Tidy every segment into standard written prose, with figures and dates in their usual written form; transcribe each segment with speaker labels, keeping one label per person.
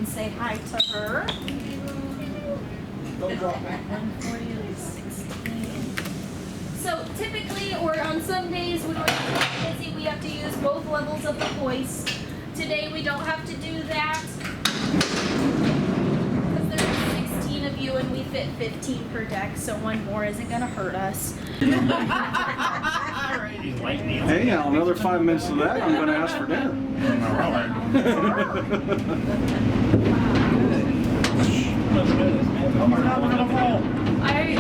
Speaker 1: and say hi to her.
Speaker 2: Don't drop me.
Speaker 1: 140 is 16. So typically, or on some days when we're busy, we have to use both levels of the hoist. Today we don't have to do that because there's 16 of you and we fit 15 per deck, so one more isn't going to hurt us.
Speaker 3: Hey, now another 5 minutes of that, I'm going to ask for dinner.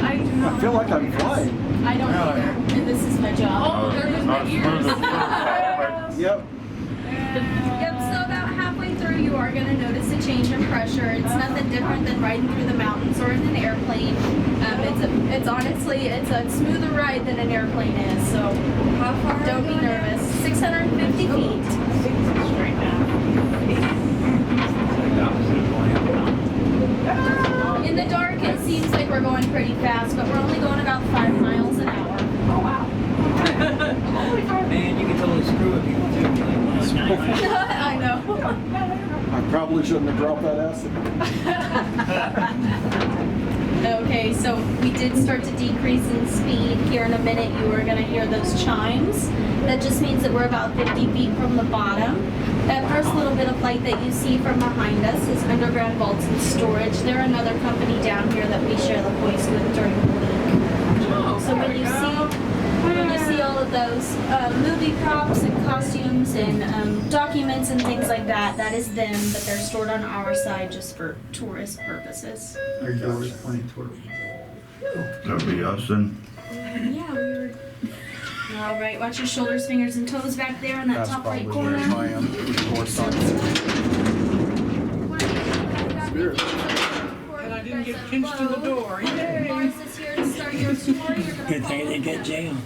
Speaker 1: I do not.
Speaker 3: I feel like I'm flying.
Speaker 1: I don't either, and this is my job.
Speaker 4: Oh, there goes my ears.
Speaker 3: Yep.
Speaker 1: Yep, so about halfway through you are going to notice a change in pressure. It's nothing different than riding through the mountains or in an airplane. It's honestly a smoother ride than an airplane is, so
Speaker 4: How far?
Speaker 1: don't be nervous. 650 feet.
Speaker 4: Straight down.
Speaker 1: In the dark it seems like we're going pretty fast, but we're only going about 5 miles an hour.
Speaker 4: Oh wow.
Speaker 5: Man, you can totally screw with people too.
Speaker 1: I know.
Speaker 3: I probably shouldn't have dropped that acid.
Speaker 1: Okay, so we did start to decrease in speed. Here in a minute you are going to hear those chimes. That just means that we're about 50 feet from the bottom. That first little bit of light that you see from behind us is Underground Vaults and Storage. They're another company down here that we share the hoist with during the week. So when you see all of those movie props and costumes and documents and things like that, that is them, but they're stored on our side just for tourist purposes.
Speaker 5: There's always plenty of tourists.
Speaker 6: That'd be us then.
Speaker 1: Yeah, we were. All right, watch your shoulders, fingers, and toes back there in that
Speaker 3: That's
Speaker 1: top right
Speaker 3: probably where
Speaker 1: corner.
Speaker 3: I am. Horse on.
Speaker 4: And I didn't get pinched in the door. Yay.
Speaker 1: Mars is here to start your tour. You're gonna
Speaker 5: Good thing I
Speaker 1: follow
Speaker 5: didn't get jailed.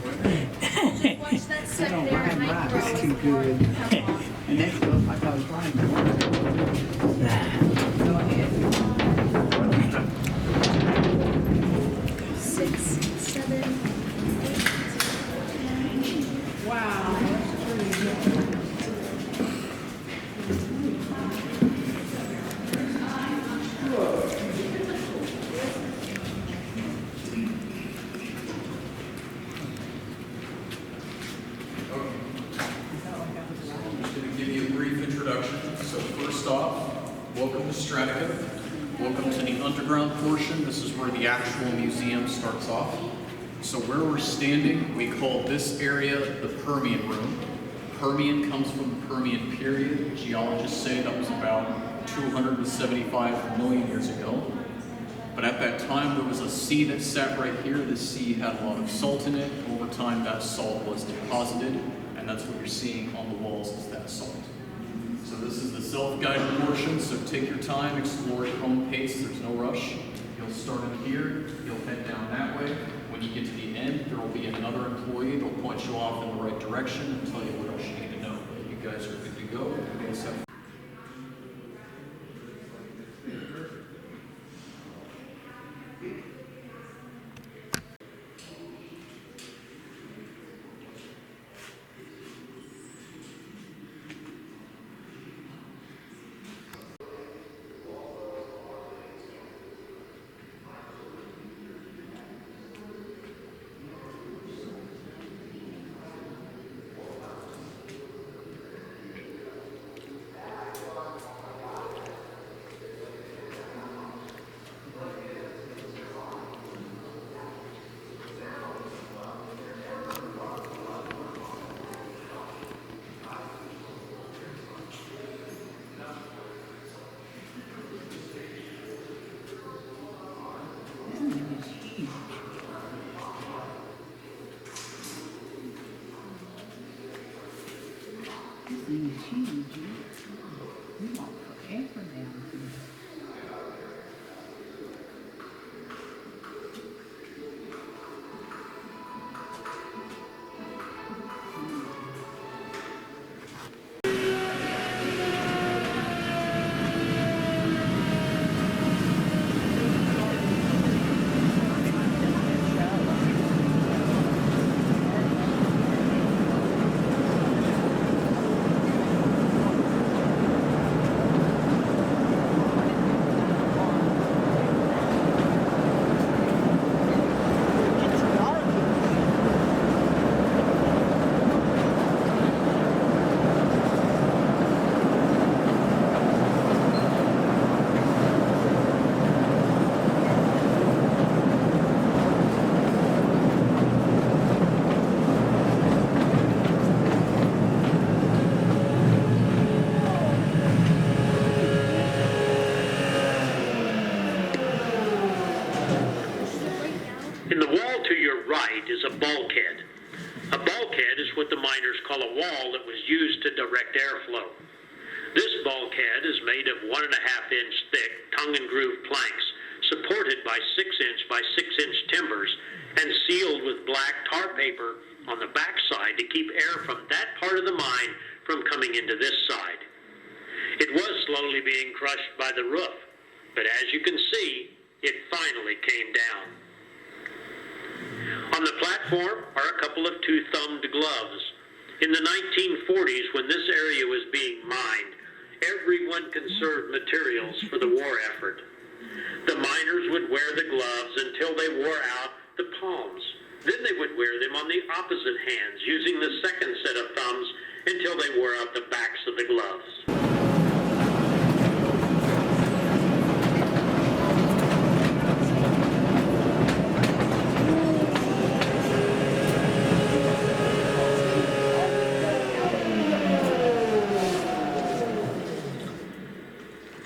Speaker 1: Watch that step there and I
Speaker 5: It's too good. And that's good, like I was flying. Go ahead.
Speaker 1: 6, 7, 8, 9.
Speaker 4: Wow.
Speaker 7: Just going to give you a brief introduction. So first off, welcome to Stratica. Welcome to the underground portion. This is where the actual museum starts off. So where we're standing, we call this area the Permian Room. Permian comes from the Permian period. Geologists say that was about 275 million years ago. But at that time, there was a sea that sat right here. This sea had a lot of salt in it. Over time, that salt was deposited, and that's what you're seeing on the walls is that salt. So this is the self-guided portion, so take your time, explore at your own pace. There's no rush. You'll start in here, you'll head down that way. When you get to the end, there will be another employee. They'll point you off in the right direction and tell you what else you need to know. You guys are good to go. You guys have
Speaker 2: right is a bulkhead. A bulkhead is what the miners call a wall that was used to direct airflow. This bulkhead is made of 1.5-inch thick tongue and groove planks supported by 6-inch by 6-inch timbers and sealed with black tar paper on the backside to keep air from that part of the mine from coming into this side. It was slowly being crushed by the roof, but as you can see, it finally came down. On the platform are a couple of two-thumbed gloves. In the 1940s, when this area was being mined, everyone conserved materials for the war effort. The miners would wear the gloves until they wore out the palms. Then they would wear them on the opposite hands, using the second set of thumbs until they wore out the backs of the gloves.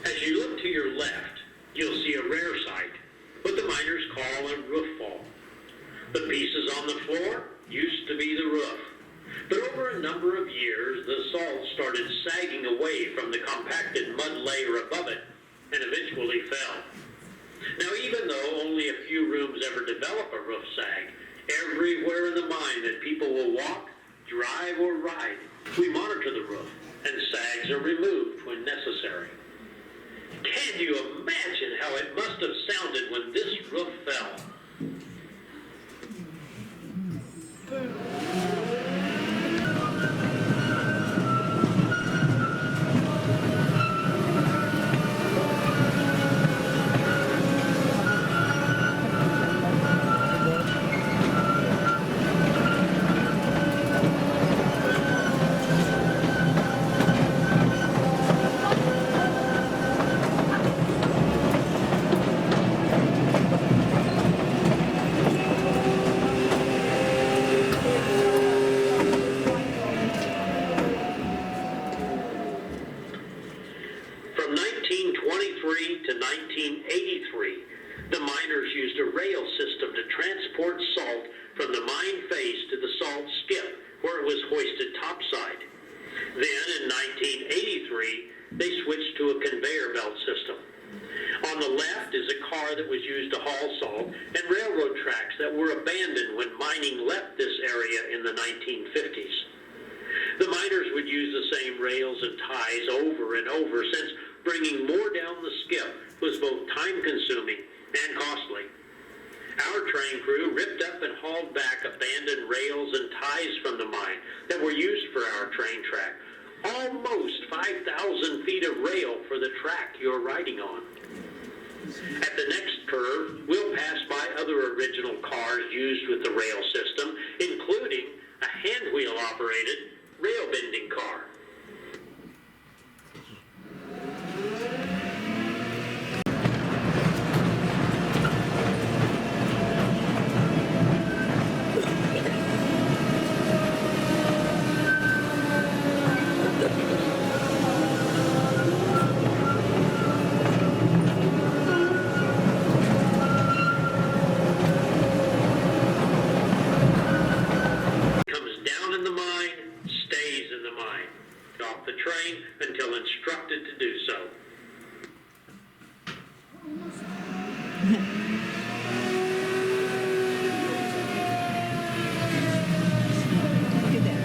Speaker 2: As you look to your left, you'll see a rare sight, what the miners call a roof fall. The pieces on the floor used to be the roof. But over a number of years, the salt started sagging away from the compacted mud layer above it and eventually fell. Now, even though only a few rooms ever develop a roof sag, everywhere in the mine that people will walk, drive, or ride, we monitor the roof, and sags are removed when necessary. Can you imagine how it must have sounded when this roof fell? From 1923 to 1983, the miners used a rail system to transport salt from the mine face to the salt skip, where it was hoisted topside. Then, in 1983, they switched to a conveyor belt system. On the left is a car that was used to haul salt, and railroad tracks that were abandoned when mining left this area in the 1950s. The miners would use the same rails and ties over and over, since bringing more down the skip was both time-consuming and costly. Our train crew ripped up and hauled back abandoned rails and ties from the mine that were used for our train track. Almost 5,000 feet of rail for the track you're riding on. At the next curve, we'll pass by other original cars used with the rail system, including a hand-wheel-operated rail bending car. Comes down in the mine, stays in the mine. Off the train until instructed to do so.
Speaker 5: Look at that.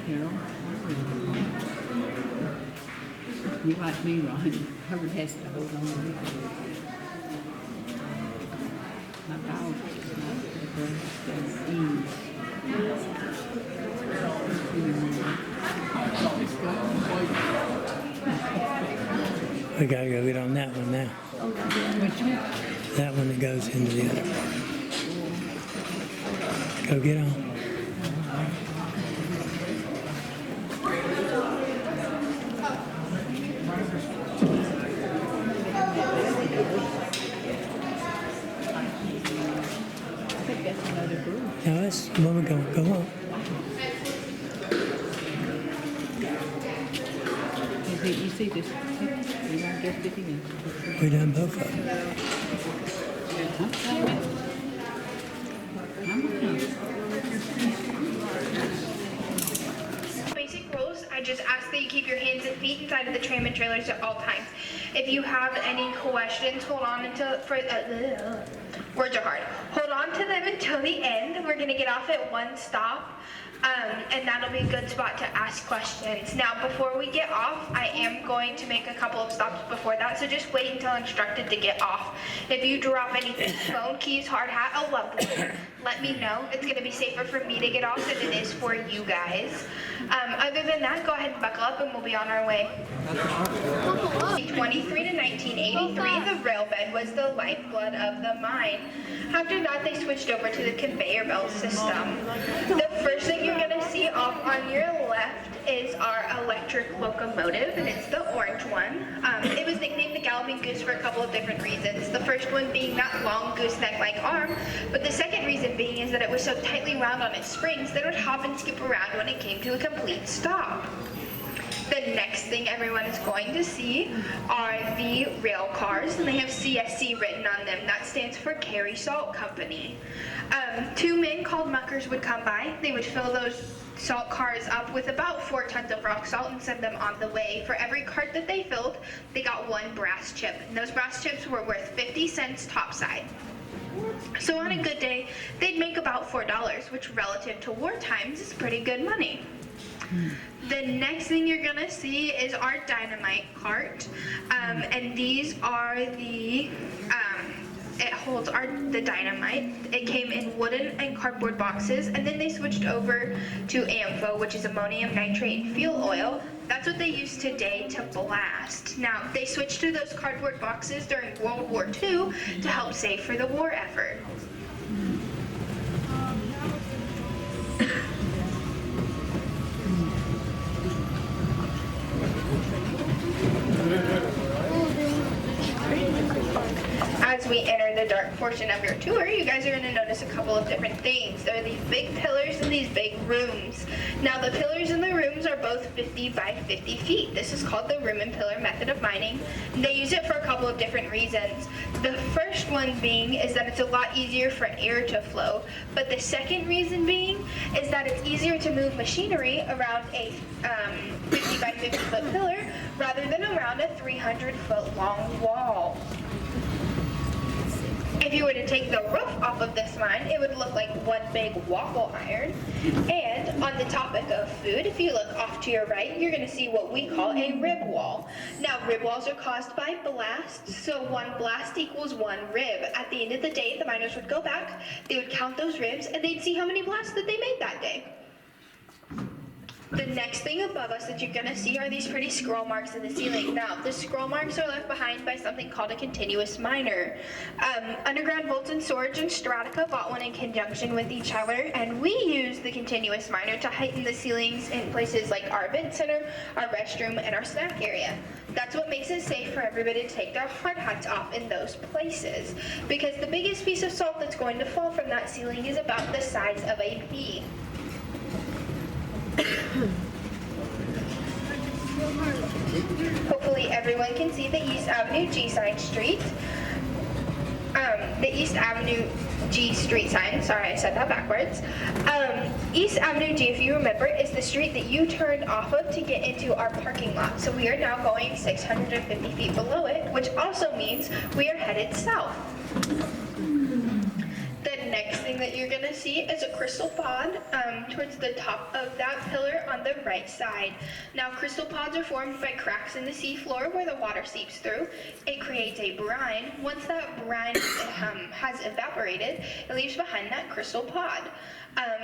Speaker 5: Carol. You like me, Ron. Hubbard has to hold on to me. My dog is not the best and ease.
Speaker 8: We gotta go get on that one now.
Speaker 5: Which one?
Speaker 8: That one that goes into the other. Go get on.
Speaker 5: I think that's another group.
Speaker 8: Now that's where we're going. Go on.
Speaker 5: You see this? You don't get it in.
Speaker 8: We done both of them.
Speaker 5: I'm coming. I'm coming.
Speaker 9: Basic rules, I just ask that you keep your hands and feet inside of the tram and trailers at all times. If you have any questions, hold on until, words are hard. Hold on to them until the end. We're gonna get off at one stop. And that'll be a good spot to ask questions. Now, before we get off, I am going to make a couple of stops before that, so just wait until instructed to get off. If you drop anything, phone, keys, hard hat, a loved one, let me know. It's going to be safer for me to get off than it is for you guys. Other than that, go ahead and buckle up and we'll be on our way. 23 to 1983, the rail bed was the lifeblood of the mine. After that, they switched over to the conveyor belt system. The first thing you're going to see off on your left is our electric locomotive, and it's the orange one. It was nicknamed the Galloping Goose for a couple of different reasons. The first one being that long gooseneck-like arm, but the second reason being is that it was so tightly wound on its springs that it would hop and skip around when it came to a complete stop. The next thing everyone is going to see are the rail cars, and they have CSC written on them. That stands for Carry Salt Company. Two men called muckers would come by. They would fill those salt cars up with about 4 tons of rock salt and send them on the way. For every cart that they filled, they got 1 brass chip. And those brass chips were worth 50 cents topside. So on a good day, they'd make about $4, which relative to war times is pretty good money. The next thing you're gonna see is our dynamite cart, and these are the, it holds the dynamite. It came in wooden and cardboard boxes, and then they switched over to AMFO, which is ammonium nitrate fuel oil. That's what they use today to blast. Now, they switched to those cardboard boxes during World War II to help save for the war effort. As we enter the dark portion of your tour, you guys are going to notice a couple of different things. There are these big pillars and these big rooms. Now, the pillars and the rooms are both 50 by 50 feet. This is called the room and pillar method of mining. They use it for a couple of different reasons. The first one being is that it's a lot easier for air to flow. But the second reason being is that it's easier to move machinery around a 50 by 50 foot pillar rather than around a 300-foot long wall. If you were to take the roof off of this mine, it would look like one big waffle iron. And on the topic of food, if you look off to your right, you're going to see what we call a rib wall. Now, rib walls are caused by blasts, so 1 blast equals 1 rib. At the end of the day, the miners would go back, they would count those ribs, and they'd see how many blasts that they made that day. The next thing above us that you're going to see are these pretty scroll marks in the ceiling. Now, the scroll marks are left behind by something called a continuous miner. Underground Volts and Storage and Stratico bought one in conjunction with each other, and we use the continuous miner to heighten the ceilings in places like our event center, our restroom, and our snack area. That's what makes it safe for everybody to take their hard hats off in those places, because the biggest piece of salt that's going to fall from that ceiling is about the size of a pea. Hopefully everyone can see the East Avenue G sign street. The East Avenue G street sign, sorry I said that backwards. East Avenue G, if you remember, is the street that you turned off of to get into our parking lot. So we are now going 650 feet below it, which also means we are headed south. The next thing that you're gonna see is a crystal pod towards the top of that pillar on the right side. Now, crystal pods are formed by cracks in the seafloor where the water seeps through. It creates a brine. Once that brine has evaporated, it leaves behind that crystal pod.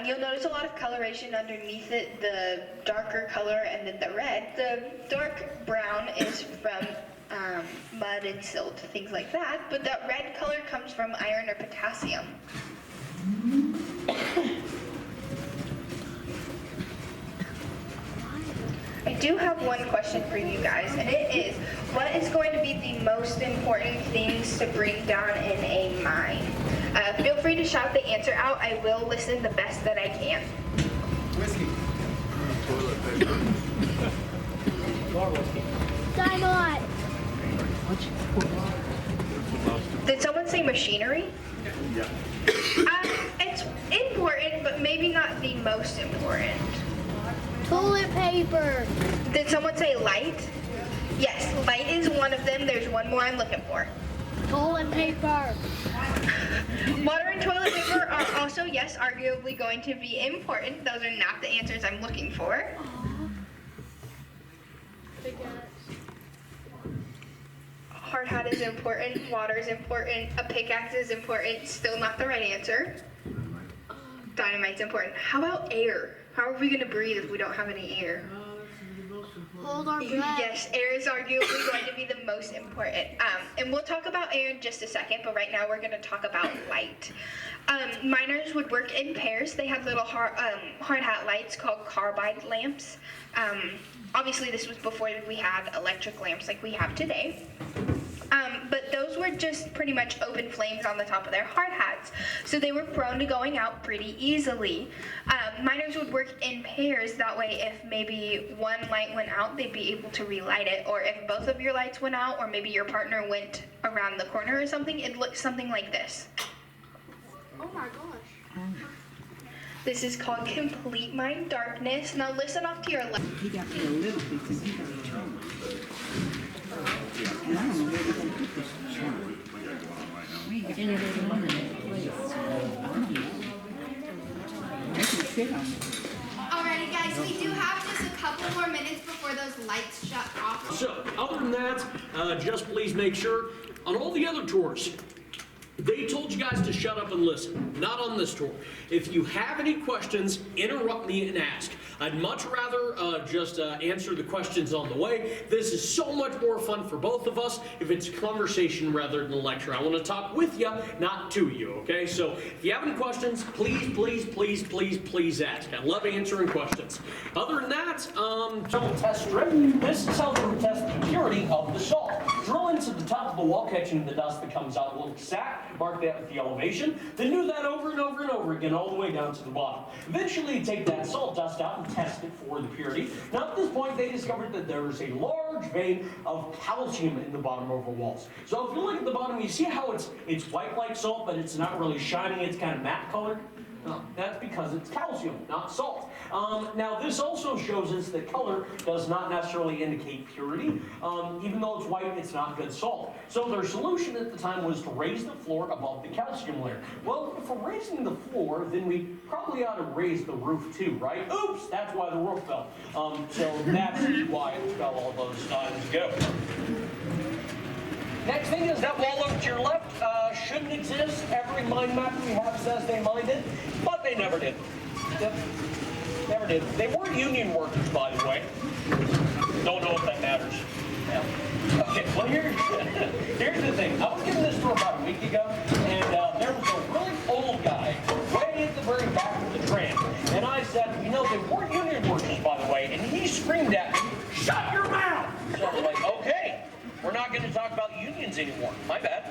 Speaker 9: You'll notice a lot of coloration underneath it, the darker color and then the red. The dark brown is from mud and silt, things like that, but that red color comes from iron or potassium. I do have one question for you guys, and it is, what is going to be the most important things to bring down in a mine? Feel free to shout the answer out. I will listen the best that I can.
Speaker 7: Whiskey.
Speaker 10: Dynamite.
Speaker 9: Did someone say machinery?
Speaker 6: Yeah.
Speaker 9: It's important, but maybe not the most important.
Speaker 10: Toilet paper.
Speaker 9: Did someone say light? Yes, light is one of them. There's one more I'm looking for.
Speaker 10: Toilet paper.
Speaker 9: Water and toilet paper are also, yes, arguably going to be important. Those are not the answers I'm looking for. Hard hat is important. Water is important. A pickaxe is important. Still not the right answer. Dynamite's important. How about air? How are we going to breathe if we don't have any air?
Speaker 10: Hold our breath.
Speaker 9: Yes, air is arguably going to be the most important. And we'll talk about air in just a second, but right now we're going to talk about light. Miners would work in pairs. They had little hard hat lights called carbide lamps. Obviously, this was before we had electric lamps like we have today. But those were just pretty much open flames on the top of their hard hats, so they were prone to going out pretty easily. Miners would work in pairs, that way if maybe one light went out, they'd be able to relight it, or if both of your lights went out, or maybe your partner went around the corner or something, it looked something like this.
Speaker 10: Oh my gosh.
Speaker 9: This is called complete mine darkness. Now listen off to your left.
Speaker 5: He got me a little bit because he got a trauma. And I don't know where we're going to put this trauma. We ain't got any of that money in that place. I don't know. They can sit on it.
Speaker 11: Alrighty guys, we do have just a couple more minutes before those lights shut off.
Speaker 12: So, other than that, just please make sure, on all the other tours, they told you guys to shut up and listen. Not on this tour. If you have any questions, interrupt me and ask. I'd much rather just answer the questions on the way. This is so much more fun for both of us if it's a conversation rather than a lecture. I want to talk with you, not to you, okay? So if you have any questions, please, please, please, please, please ask. I love answering questions. Other than that, so test strip. This is how they test the purity of the salt. Drill into the top of the wall, catching the dust that comes out. Little sack, mark that with the elevation. Then do that over and over and over again, all the way down to the bottom. Eventually, you take that salt dust out and test it for the purity. Now, at this point, they discovered that there is a large vein of calcium in the bottom of the walls. So, if you look at the bottom, you see how it's white like salt, but it's not really shiny. It's kind of matte colored. That's because it's calcium, not salt. Now, this also shows us that color does not necessarily indicate purity. Even though it's white, it's not good salt. So their solution at the time was to raise the floor above the calcium layer. Well, if we're raising the floor, then we probably ought to raise the roof too, right? Oops, that's why the roof fell. So that's why it fell all those times ago. Next thing is that wall over to your left shouldn't exist. Every mind map we have says they mined it, but they never did. Yep. Never did. They weren't union workers, by the way. Don't know if that matters. Yeah. Okay, well here's the thing. I was given this tour about a week ago, and there was a really old guy way at the very back of the tram. And I said, you know, they weren't union workers, by the way, and he screamed at me, "Shut your mouth!" So I'm like, okay. We're not going to talk about unions anymore. My bad.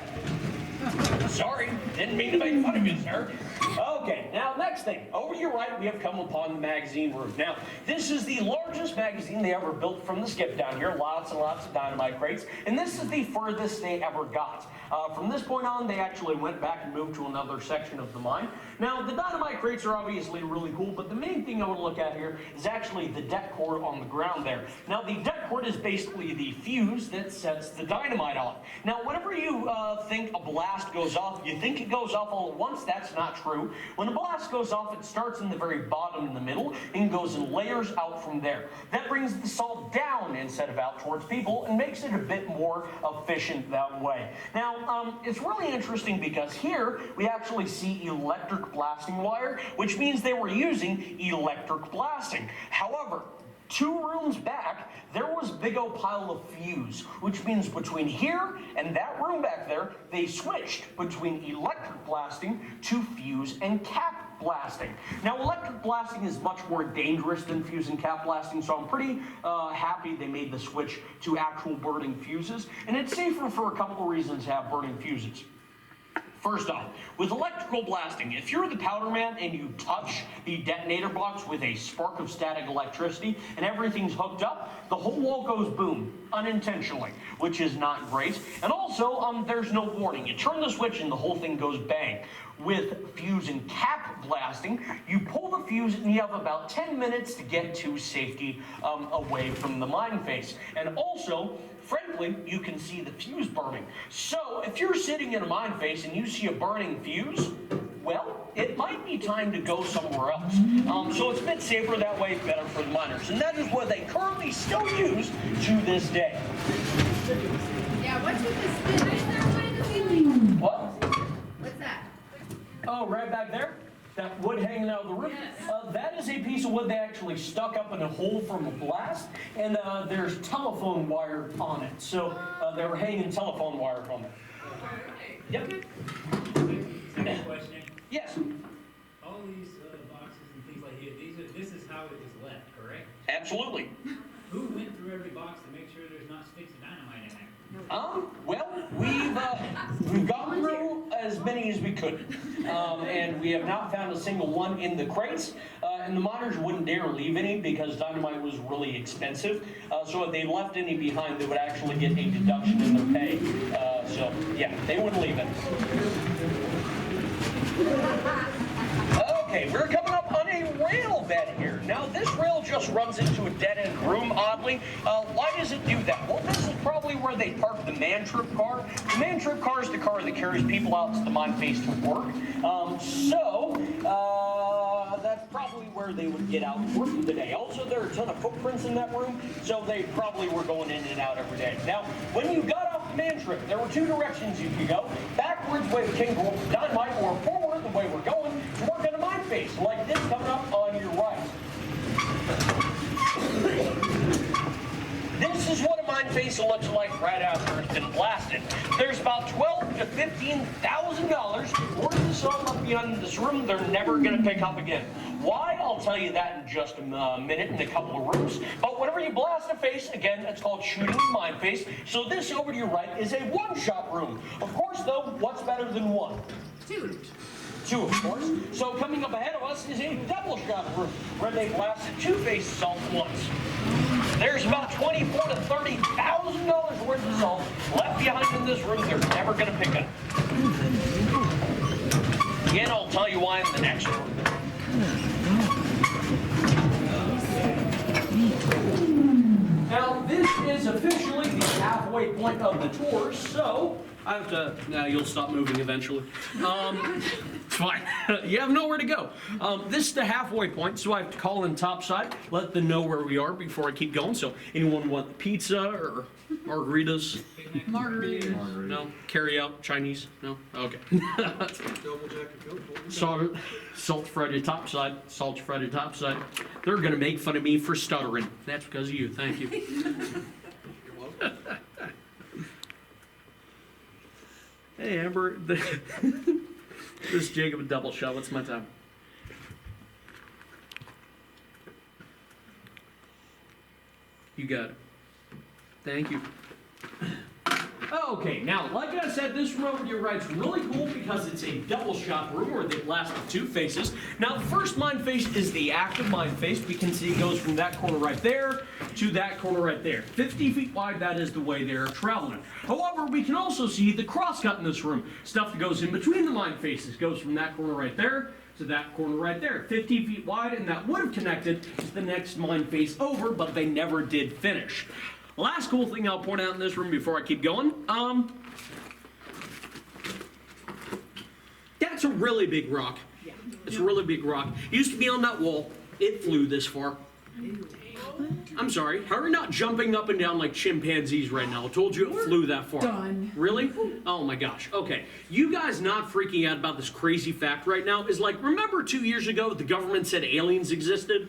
Speaker 12: Sorry, didn't mean to make fun of you, sir. Okay, now next thing. Over to your right, we have come upon the magazine room. Now, this is the largest magazine they ever built from the skip down here. Lots and lots of dynamite crates. And this is the furthest they ever got. From this point on, they actually went back and moved to another section of the mine. Now, the dynamite crates are obviously really cool, but the main thing I want to look at here is actually the det cord on the ground there. Now, the det cord is basically the fuse that sets the dynamite off. Now, whenever you think a blast goes off, you think it goes off all at once. That's not true. true. When a blast goes off, it starts in the very bottom in the middle and goes in layers out from there. That brings the salt down instead of out towards people and makes it a bit more efficient that way. Now, it's really interesting because here we actually see electric blasting wire, which means they were using electric blasting. However, 2 rooms back, there was a big old pile of fuse, which means between here and that room back there, they switched between electric blasting to fuse and cap blasting. Now, electric blasting is much more dangerous than fuse and cap blasting, so I'm pretty happy they made the switch to actual burning fuses, and it's safer for a couple of reasons to have burning fuses. First off, with electrical blasting, if you're the powder man and you touch the detonator box with a spark of static electricity and everything's hooked up, the whole wall goes boom, unintentionally, which is not great. And also, there's no warning. You turn the switch and the whole thing goes bang. With fuse and cap blasting, you pull the fuse and you have about 10 minutes to get to safety away from the mine face. And also, frankly, you can see the fuse burning. So if you're sitting in a mine face and you see a burning fuse, well, it might be time to go somewhere else. So it's a bit safer that way, better for the miners. And that is what they currently still use to this day.
Speaker 11: Yeah, what's with this spin? Is there wood in the ceiling?
Speaker 12: What?
Speaker 11: What's that?
Speaker 12: Oh, right back there? That wood hanging out of the roof? That is a piece of wood they actually stuck up in a hole from a blast, and there's telephone wire on it. So they were hanging telephone wire from it. Yep.
Speaker 13: Question.
Speaker 12: Yes.
Speaker 13: All these boxes and things like this is how it is left, correct?
Speaker 12: Absolutely.
Speaker 13: Who went through every box to make sure there's not sticks of dynamite in there?
Speaker 12: Well, we've gotten through as many as we could, and we have not found a single one in the crates. And the miners wouldn't dare leave any because dynamite was really expensive. So if they left any behind, they would actually get a deduction in their pay. So yeah, they wouldn't leave it. Okay, we're coming up on a rail bed here. Now, this rail just runs into a dead-end room, oddly. Why does it do that? Well, this is probably where they park the man trip car. The man trip car is the car that carries people out to the mine face to work. That's probably where they would get out and work for the day. Also, there are a ton of footprints in that room, so they probably were going in and out every day. Now, when you got off the man trip, there were 2 directions you could go. Backwards, the way we came to dynamite, or forward, the way we're going, to work on a mine face, like this coming up on your right. This is what a mine face looks like right after it's been blasted. There's about $12,000 to $15,000 worth of salt up beyond this room they're never going to pick up again. Why? I'll tell you that in just a minute in a couple of rooms. But whenever you blast a face, again, it's called shooting the mine face. So this over to your right is a one-shot room. Of course, though, what's better than one?
Speaker 11: 2.
Speaker 12: 2, of course. So coming up ahead of us is a double-shot room where they blasted 2 faces salt at once. There's about $24,000 to $30,000 worth of salt left behind in this room they're never going to pick up. Again, I'll tell you why in the next room. Now, this is officially the halfway point of the tour, so I have to, now you'll stop moving eventually. It's fine. You have nowhere to go. This is the halfway point, so I have to call in topside, let them know where we are before I keep going. So anyone want pizza or margaritas?
Speaker 4: Margaritas.
Speaker 12: No? Carry out Chinese? No? Okay. Salt Friday topside. Salt Friday topside. They're going to make fun of me for stuttering. That's because of you. Thank you. Hey, Amber. This is Jacob a double shot. What's my time? You got it. Thank you. Okay, now, like I said, this room over to your right is really cool because it's a double shot room where they blast with 2 faces. Now, the first mine face is the active mine face. We can see it goes from that corner right there to that corner right there. 50 feet wide, that is the way they're traveling. However, we can also see the crosscut in this room. Stuff that goes in between the mine faces goes from that corner right there to that corner right there. 50 feet wide, and that would have connected to the next mine face over, but they never did finish. Last cool thing I'll point out in this room before I keep going, that's a really big rock. It's a really big rock. It used to be on that wall. It flew this far. I'm sorry. How are you not jumping up and down like chimpanzees right now? I told you it flew that far.
Speaker 4: Done.
Speaker 12: Really? Oh my gosh. Okay. You guys not freaking out about this crazy fact right now is like, remember 2 years ago the government said aliens existed?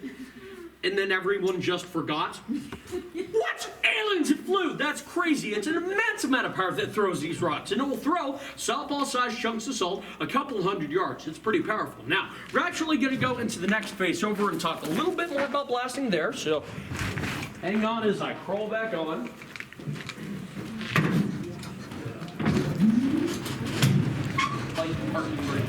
Speaker 12: And then everyone just forgot? What? Aliens that flew? That's crazy. It's an immense amount of power that throws these rocks. And it will throw softball-sized chunks of salt a couple hundred yards. It's pretty powerful. Now, we're actually going to go into the next face over and talk a little bit more about blasting there. So, hang on as I crawl back on. Like parking brake.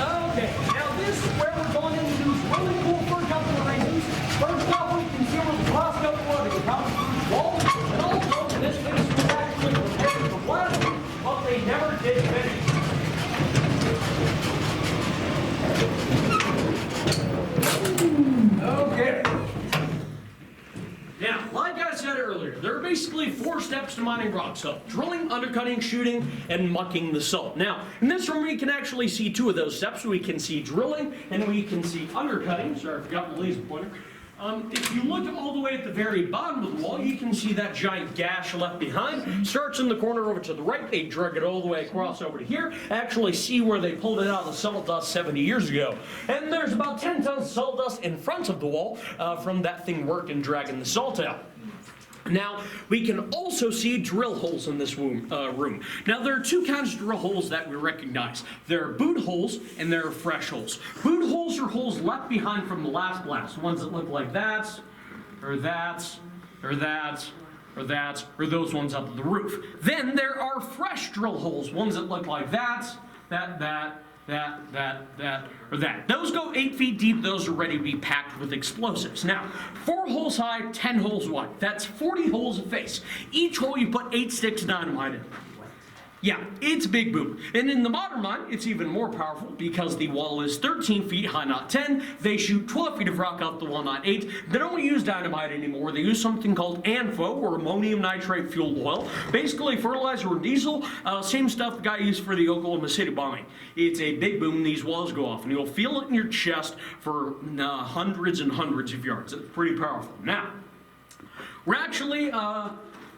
Speaker 12: Okay, now this is where we're going to do really cool for a couple of reasons. First off, we can see where the Costco flooding comes through the wall, and also this face was actually prepared for blasting, but they never did finish. Okay. Now, like I said earlier, there are basically 4 steps to mining rock salt: drilling, undercutting, shooting, and mucking the salt. Now, in this room, we can actually see 2 of those steps. We can see drilling, and we can see undercutting. Sorry, I forgot my laser pointer. If you look all the way at the very bottom of the wall, you can see that giant gash left behind. Starts in the corner over to the right. They drug it all the way across over to here. Actually see where they pulled it out of the salt dust 70 years ago. And there's about 10 tons of salt dust in front of the wall from that thing working, dragging the salt out. Now, we can also see drill holes in this room. Now, there are 2 kinds of drill holes that we recognize. There are boot holes and there are fresh holes. Boot holes are holes left behind from the last blast, ones that look like that, or that, or that, or that, or those ones up at the roof. Then there are fresh drill holes, ones that look like that, or that. Those go 8 feet deep. Those are ready to be packed with explosives. Now, 4 holes high, 10 holes wide. That's 40 holes a face. Each hole you put 8 sticks of dynamite in. Yeah, it's big boom. And in the modern mine, it's even more powerful because the wall is 13 feet high, not 10. They shoot 12 feet of rock off the wall, not 8. They don't use dynamite anymore. They use something called ANFO, or ammonium nitrate fuel oil. Basically, fertilizer or diesel, same stuff the guy used for the Oklahoma City bombing. It's a big boom. These walls go off, and you'll feel it in your chest for hundreds and hundreds of yards. It's pretty powerful. Now, we're actually...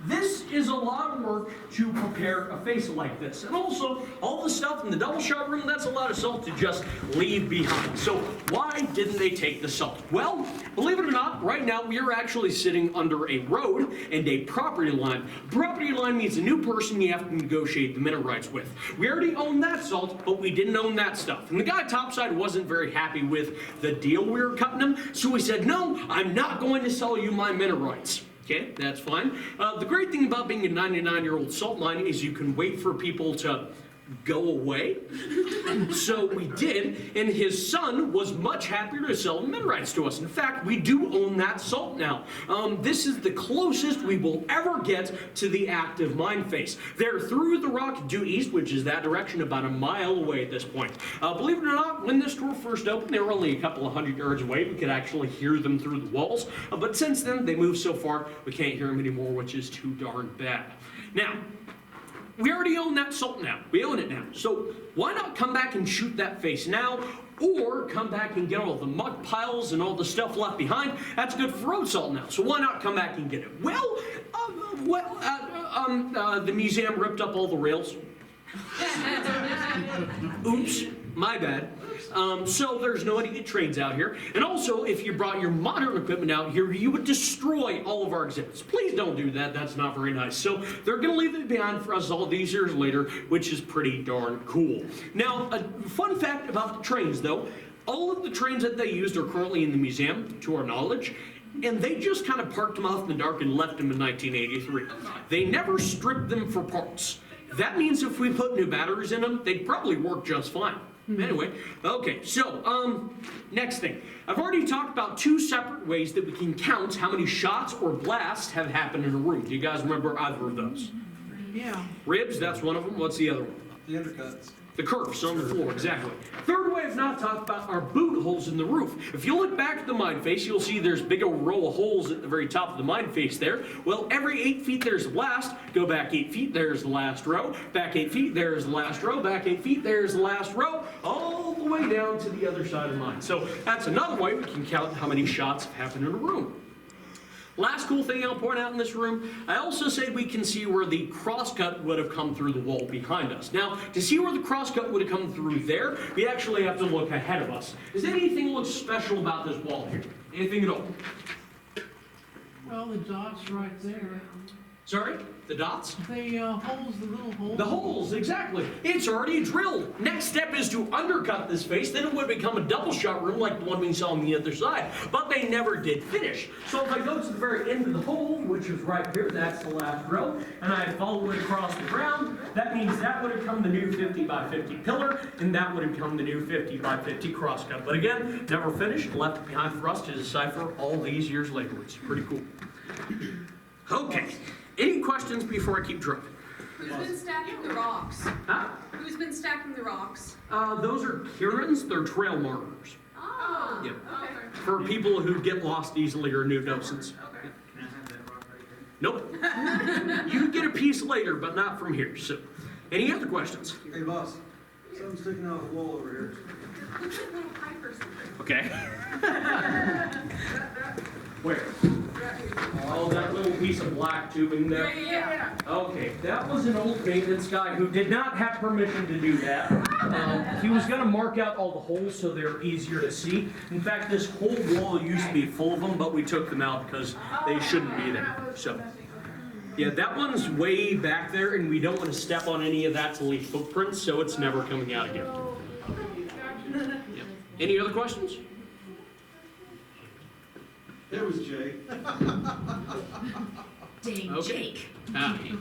Speaker 12: this is a lot of work to prepare a face like this. And also, all the stuff in the double shot room, that's a lot of salt to just leave behind. So why didn't they take the salt? Well, believe it or not, right now we are actually sitting under a road and a property line. Property line means a new person you have to negotiate the mineral rights with. We already own that salt, but we didn't own that stuff. And the guy topside wasn't very happy with the deal we were cutting him, so he said, no, I'm not going to sell you my mineral rights. Okay, that's fine. The great thing about being a 99-year-old salt mine is you can wait for people to go away. So we did, and his son was much happier to sell the mineral rights to us. In fact, we do own that salt now. This is the closest we will ever get to the active mine face. They're through the rock due east, which is that direction, about a mile away at this point. Believe it or not, when this tour first opened, they were only a couple of hundred yards away. We could actually hear them through the walls. But since then, they moved so far, we can't hear them anymore, which is too darn bad. Now, we already own that salt now. We own it now. So why not come back and shoot that face now, or come back and get all the muck piles and all the stuff left behind? That's good for road salt now. So why not come back and get it? Well, the museum ripped up all the rails. Oops, my bad. So there's no way to get trains out here. And also, if you brought your modern equipment out here, you would destroy all of our exhibits. Please don't do that. That's not very nice. So they're going to leave it behind for us all these years later, which is pretty darn cool. Now, a fun fact about the trains, though, all of the trains that they used are currently in the museum, to our knowledge. And they just kind of parked them off in the dark and left them in 1983. They never stripped them for parts. That means if we put new batteries in them, they'd probably work just fine. Anyway, okay, so, next thing. I've already talked about 2 separate ways that we can count how many shots or blasts have happened in a room. Do you guys remember either of those?
Speaker 4: Yeah.
Speaker 12: Ribs, that's one of them. What's the other one?
Speaker 3: The undercuts.
Speaker 12: The curves on the floor, exactly. Third way I've not talked about are boot holes in the roof. If you look back at the mine face, you'll see there's big old row of holes at the very top of the mine face there. Well, every 8 feet there's the last. Go back 8 feet, there's the last row. Back 8 feet, there's the last row. Back 8 feet, there's the last row. All the way down to the other side of the mine. So that's another way we can count how many shots have happened in a room. Last cool thing I'll point out in this room, I also said we can see where the crosscut would have come through the wall behind us. Now, to see where the crosscut would have come through there, we actually have to look ahead of us. Does anything look special about this wall here? Anything at all?
Speaker 4: Well, the dots right there.
Speaker 12: Sorry? The dots?
Speaker 4: The holes, the little holes.
Speaker 12: The holes, exactly. It's already drilled. Next step is to undercut this face, then it would become a double shot room like the one we saw on the other side. But they never did finish. So if I go to the very end of the hole, which is right here, that's the last row, and I follow it across the ground, that means that would have come the new 50 by 50 pillar, and that would have come the new 50 by 50 crosscut. But again, never finished, left behind for us to decipher all these years later. It's pretty cool. Okay. Any questions before I keep driving?
Speaker 4: Who's been stacking the rocks?
Speaker 12: Huh?
Speaker 4: Who's been stacking the rocks?
Speaker 12: Those are Kieran's, they're trail markers.
Speaker 4: Oh.
Speaker 12: Yeah.
Speaker 4: Okay.
Speaker 12: For people who get lost easily or new docents. Nope. You get a piece later, but not from here. So, any other questions?
Speaker 3: Hey, boss. Something's sticking out of the wall over here.
Speaker 12: Okay. Where? Oh, that little piece of black tubing there?
Speaker 4: Yeah.
Speaker 12: Okay, that was an old maintenance guy who did not have permission to do that. He was gonna mark out all the holes so they're easier to see. In fact, this whole wall used to be full of them, but we took them out because they shouldn't be there, so. Yeah, that one's way back there, and we don't want to step on any of that to leave footprints, so it's never coming out again. Yep. Any other questions?
Speaker 3: There was Jay.
Speaker 12: Okay. Jake.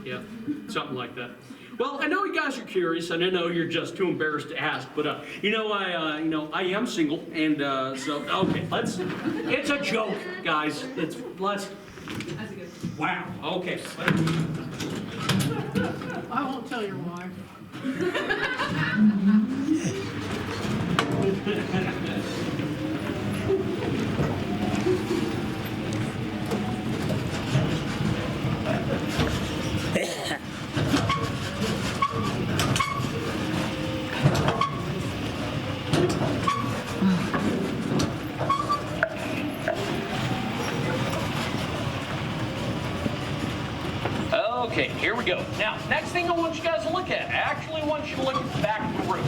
Speaker 12: Yeah, something like that. Well, I know you guys are curious, and I know you're just too embarrassed to ask, but I am single, and so okay, it's a joke, guys. Let's. Wow. Okay.
Speaker 4: I won't tell your wife.
Speaker 12: Okay, here we go. Now, next thing I want you guys to look at, I actually want you to look at the back of the roof.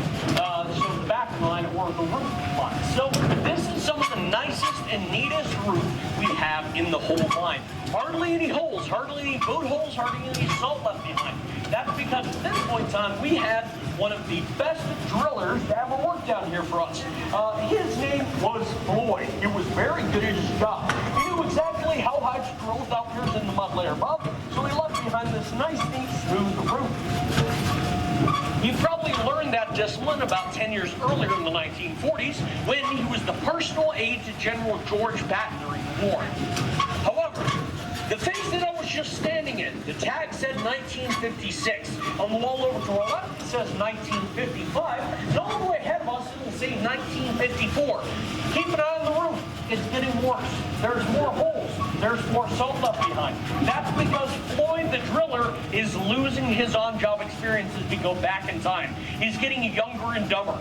Speaker 12: So the back line or the roof line. So this is some of the nicest and neatest roof we have in the whole mine. Hardly any holes, hardly any boot holes, hardly any salt left behind. That's because at this point in time, we had one of the best drillers to ever work down here for us. His name was Floyd. He was very good at his job. He knew exactly how high to drill without piercing the mud layer above, so he left behind this nice, neat, smooth roof. You probably learned that discipline about 10 years earlier in the 1940s when he was the personal aide to General George Patton during the war. However, the face that I was just standing in, the tag said 1956. On the wall over to our left, it says 1955. And all the way ahead of us, it will say 1954. Keep an eye on the roof. It's getting worse. There's more holes. There's more salt left behind. That's because Floyd, the driller, is losing his on-job experience as we go back in time. He's getting younger and dumber.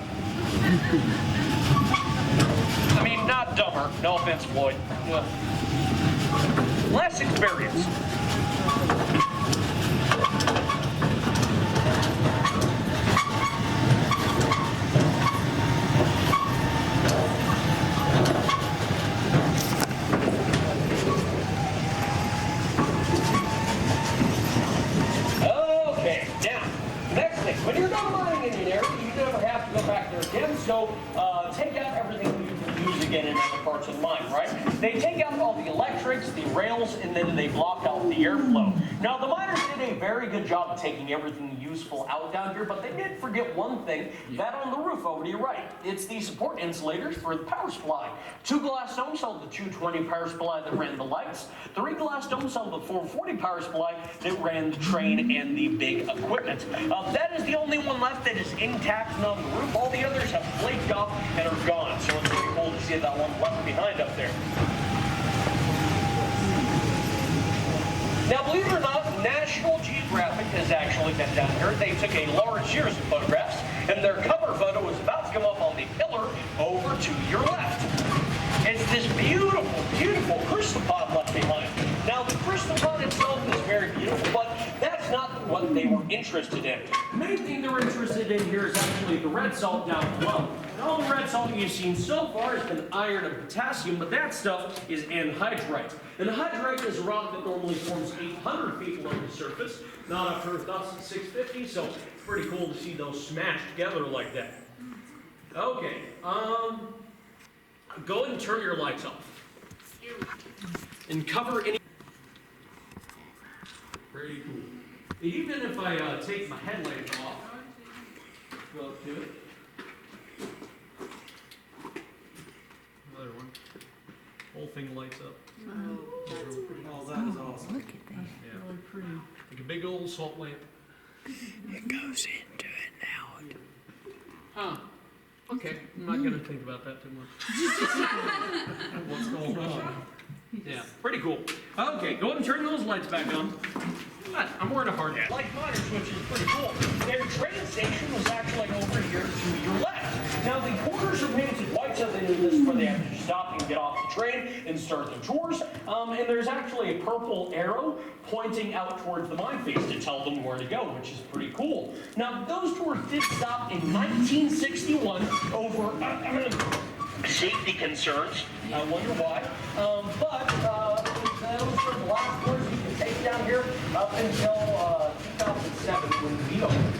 Speaker 12: I mean, not dumber. No offense, Floyd. Well, less experience. Okay, now, next thing. When you're done mining in an area, you never have to go back there again, so take out everything you can use use again in other parts of the mine, right? They take out all the electrics, the rails, and then they block out the airflow. Now, the miners did a very good job of taking everything useful out down here, but they did forget one thing, that on the roof over to your right. It's the support insulators for the power supply. 2 glass domes held the 220 power supply that ran the lights. 3 glass domes held the 440 power supply that ran the train and the big equipment. That is the only one left that is intact and on the roof. All the others have flaked off and are gone, so it's pretty cool to see that one left behind up there. Now, believe it or not, National Geographic has actually been down here. They took a large series of photographs, and their cover photo is about to come up on the pillar over to your left. It's this beautiful, beautiful crystal pod left behind. Now, the crystal pod itself is very beautiful, but that's not what they were interested in. The main thing they were interested in here is actually the red salt down below. And all the red salt you've seen so far has been iron and potassium, but that stuff is anhydrite. Anhydrite is a rock that normally forms 800 feet below the surface, not up to Earth dust at 650, so it's pretty cool to see those smashed together like that. Okay, go ahead and turn your lights off. And cover any... Pretty cool. Even if I take my headlamp off, go up to it. Another one. Whole thing lights up.
Speaker 3: Oh, that is awesome.
Speaker 5: Look at that.
Speaker 12: Yeah. Really pretty. Like a big old salt lamp.
Speaker 8: It goes into it now.
Speaker 12: Huh. Okay, I'm not gonna think about that too much. What's going on? Yeah, pretty cool. Okay, go ahead and turn those lights back on. I'm wearing a hard hat. Like miners, which is pretty cool. Their train station was actually over here to your left. Now, the quarters are painted white, so they do this where they have to stop and get off the train and start their tours. And there's actually a purple arrow pointing out towards the mine face to tell them where to go, which is pretty cool. Now, those tours did stop in 1961 over safety concerns. I wonder why. But those are the last tours you can take down here up until 2007 when we opened.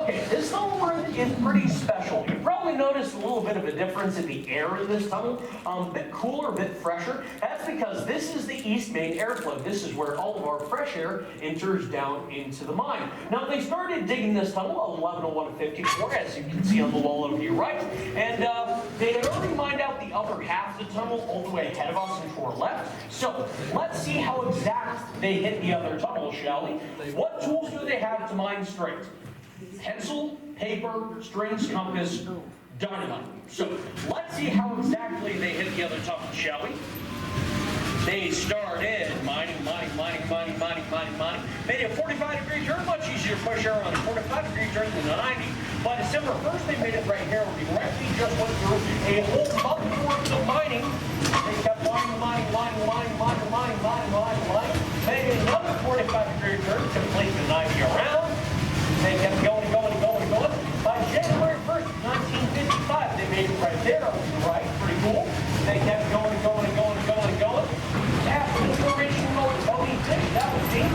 Speaker 12: Okay, this tunnel is pretty special. You probably noticed a little bit of a difference in the air in this tunnel. A bit cooler, a bit fresher. That's because this is the east main airflow. This is where all of our fresh air enters down into the mine. Now, they started digging this tunnel at 1101-54, as you can see on the wall over here, right? And they had already mined out the upper half of the tunnel all the way ahead of us and to our left. So, let's see how exact they hit the other tunnel, shall we? What tools do they have to mine straight? Pencil, paper, strings, compass, dynamite. So let's see how exactly they hit the other tunnel, shall we? They started mining. Made a 45-degree turn, much easier to push air on a 45-degree turn than a 90. By December 1st, they made it right here. We directly just went through a whole month worth of mining. They kept mining. Made another 45-degree turn, complete the 90 around. They kept going. By January 1st, 1955, they made it right there on the right. Pretty cool. They kept going. After the duration of Tony Dick, that was neat.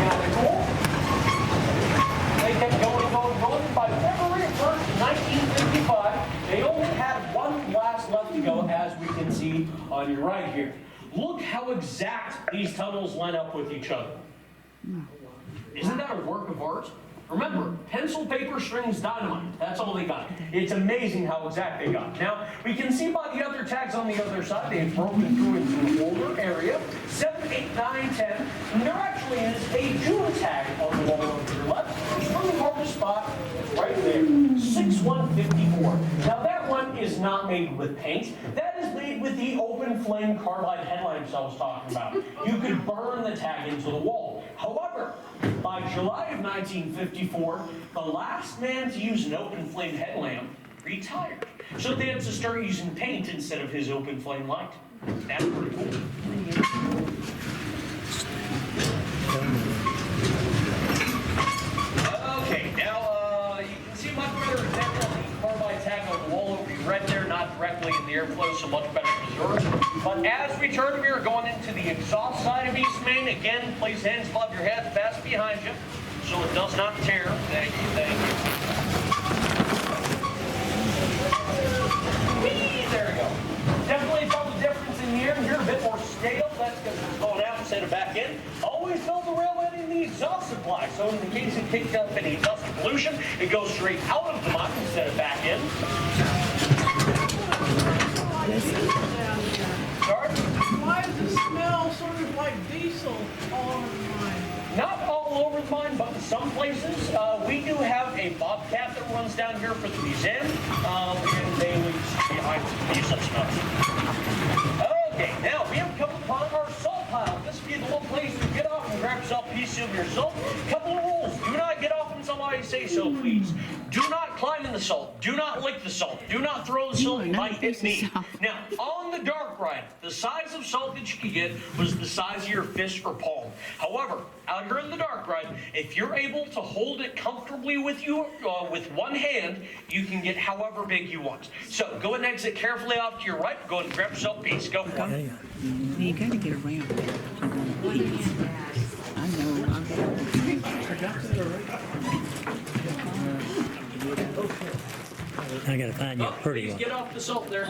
Speaker 12: Kind of cool. They kept going. By February 1st, 1955, they only had one blast left to go, as we can see on your right here. Look how exact these tunnels line up with each other. Isn't that a work of art? Remember, pencil, paper, strings, dynamite. That's all they got. It's amazing how exact they got. Now, we can see by the other tags on the other side, they've broken through into an older area. 7, 8, 9, 10. And there actually is a June tag on the wall over your left. It's really hard to spot. It's right there. 6154. Now, that one is not made with paint. That is made with the open flame carbide headlamps I was talking about. You could burn the tag into the wall. However, by July of 1954, the last man to use an open flame headlamp retired. So they had to start using paint instead of his open flame light. That's pretty cool. Okay, now you can see much better example of the carbide tag on the wall over you right there, not directly in the airflow, so much better preserved. But as we turn, we are going into the exhaust side of East Main. Again, place hands above your head, fast behind you, so it does not tear. Thank you. Whee! There we go. fly. So in the case it picked up any dust or pollution, it goes straight out of the mine instead of back in. Sorry?
Speaker 4: Why does it smell sort of like diesel all over the mine?
Speaker 12: Not all over the mine, but in some places. We do have a bobcat that runs down here for the museum, and they leave behind some diesel stuff. Okay, now we have come upon our salt pile. This would be the little place to get off and grab yourself a piece of your salt. Couple of rules. Do not get off when somebody says so, please. Do not climb in the salt. Do not lick the salt. Do not throw the salt right at me. Now, on the dark ride, the size of salt that you could get was the size of your fist or palm. However, out here in the dark ride, if you're able to hold it comfortably with you, with one hand, you can get however big you want. So go and exit carefully off to your right. Go and grab yourself a piece. Go for it.
Speaker 5: You gotta get around. I know.
Speaker 8: I gotta find you a pretty
Speaker 12: Please
Speaker 8: one.
Speaker 12: get off the salt there.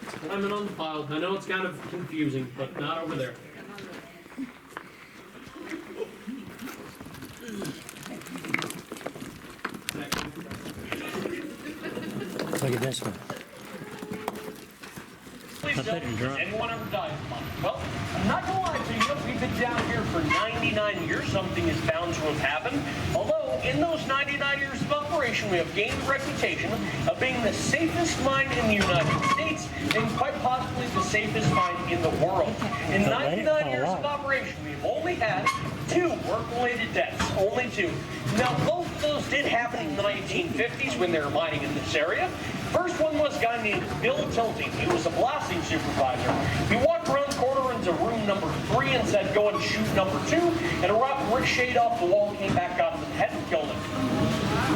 Speaker 12: Climbing on the pile. I know it's kind of confusing, but not over there.
Speaker 8: Look at this one.
Speaker 12: Please
Speaker 8: I
Speaker 12: tell
Speaker 8: bet
Speaker 12: me,
Speaker 8: you're
Speaker 12: has
Speaker 8: drunk.
Speaker 12: anyone ever died from mine? Well, I'm not gonna lie to you, we've been down here for 99 years. Something is bound to have happened. Although, in those 99 years of operation, we have gained a reputation of being the safest mine in the United States and quite possibly the safest mine in the world. In 99 years of operation, we've only had 2 work-related deaths. Only 2. Now, both of those did happen in the 1950s when they were mining in this area. First one was a guy named Bill Tilting. He was a blasting supervisor. He walked around the corner into room number 3 and said, go and shoot number 2, and a rock ricocheted off the wall and came back out of the head and killed him.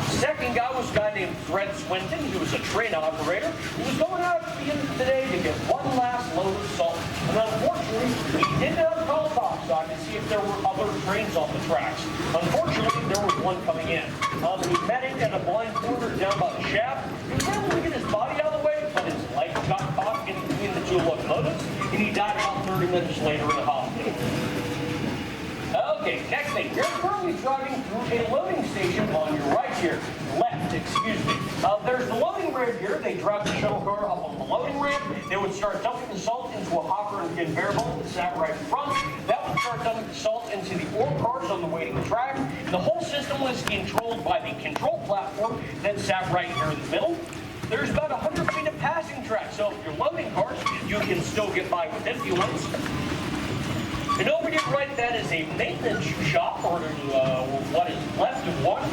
Speaker 12: Second guy was a guy named Fred Swinton. He was a train operator. He was going out at the end of the day to get one last load of salt. And unfortunately, he did not call topside to see if there were other trains on the tracks. Unfortunately, there was one coming in. He met it at a blind corner down by the shaft. He was able to get his body out of the way, but his legs got caught in between the 2 locomotives, and he died about 30 minutes later in the hospital. Okay, next thing. You're currently driving through a loading station on your right here. Left, excuse me. There's the loading ramp here. They drive the shuttle car up on the loading ramp. They would start dumping the salt into a hopper and conveyor belt that sat right in front. That would start dumping the salt into the ore cars on the waiting track. The whole system was controlled by the control platform that sat right here in the middle. There's about 100 feet of passing track, so if you're loading cars, you can still get by with empty ones. And over to your right, that is a maintenance shop, or what is left of one.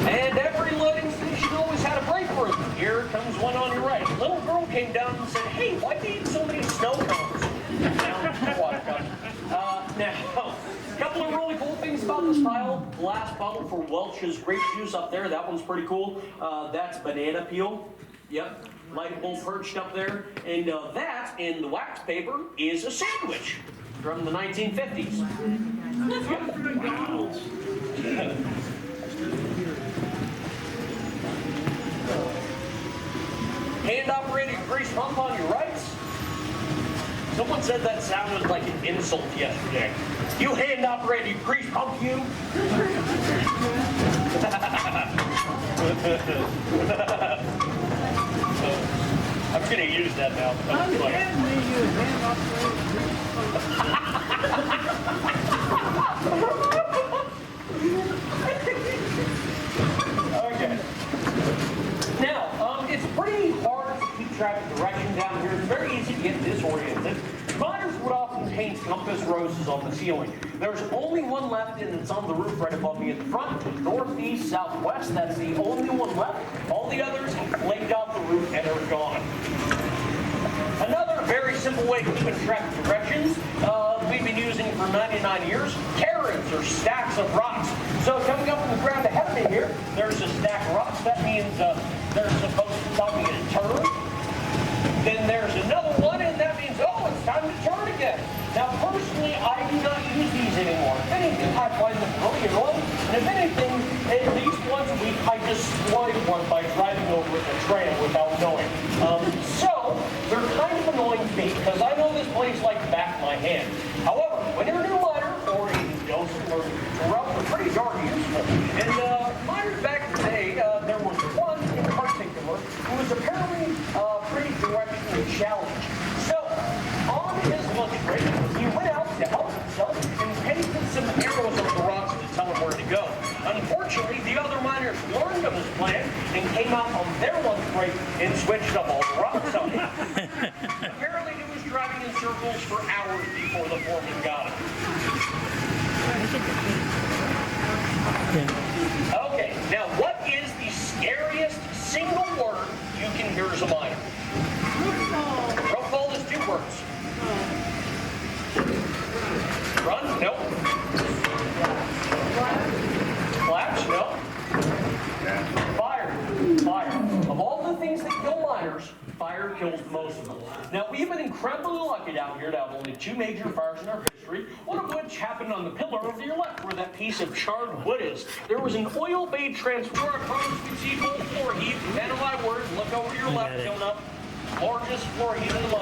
Speaker 12: And every loading station always had a break room. Here comes one on your right. A little girl came down and said, hey, why do you need so many snow cones? Now, a couple of really cool things about this pile. Glass bottle for Welch's grape juice up there. That one's pretty cool. That's banana peel. Yep. Light bulb perched up there. And that, in the wax paper, is a sandwich from the 1950s. Yep.
Speaker 4: McDonald's.
Speaker 12: Hand-operated grease pump on your right. Someone said that sounded like an insult yesterday. You hand-operated grease pump, you! I'm gonna use that now. That was okay. Now, it's pretty hard to keep track of direction down here. It's very easy to get disoriented. Miners would often paint compass roses on the ceiling. There's only one left, and it's on the roof right above me at the front. Northeast, southwest, that's the only one left. All the others have flaked out the roof and are gone. Another very simple way to keep track of directions we've been using for 99 years, carrots or stacks of rocks. So coming up from the ground ahead of me here, there's a stack of rocks. That means they're supposed to tell me to turn. Then there's another one, and that means, oh, it's time to turn again. Now, personally, I do not use these anymore. If anything, I find them really annoying. And if anything, at least once a week, I destroy one by driving over it in a tram without knowing. So, they're kind of annoying to names like the back of my hand. However, when you're a new miner or even docent or rough, they're pretty darn useful. And miners back in the day, there was one in particular who was apparently pretty directionally challenged. So, on his lunch break, he went out to help himself and pasted some arrows on the rocks to tell him where to go. Unfortunately, the other miners learned of his plan and came out on their lunch break and switched up all the rocks on him. Apparently, he was driving in circles for hours before the foreman got him. Okay, now what is the scariest single word you can hear as a miner? Rope is 2 words. Run? Nope. Flash? No. Fire. Fire. Of all the things that kill miners, fire kills most of them. Now, we've been incredibly lucky down here to have only 2 major fires in our history, one of which happened on the pillar over to your left where that piece of charred wood is. There was an oil-based transformer across the sea full of floor heat, and my words, look over to your left, coming up, largest floor heat in the mine.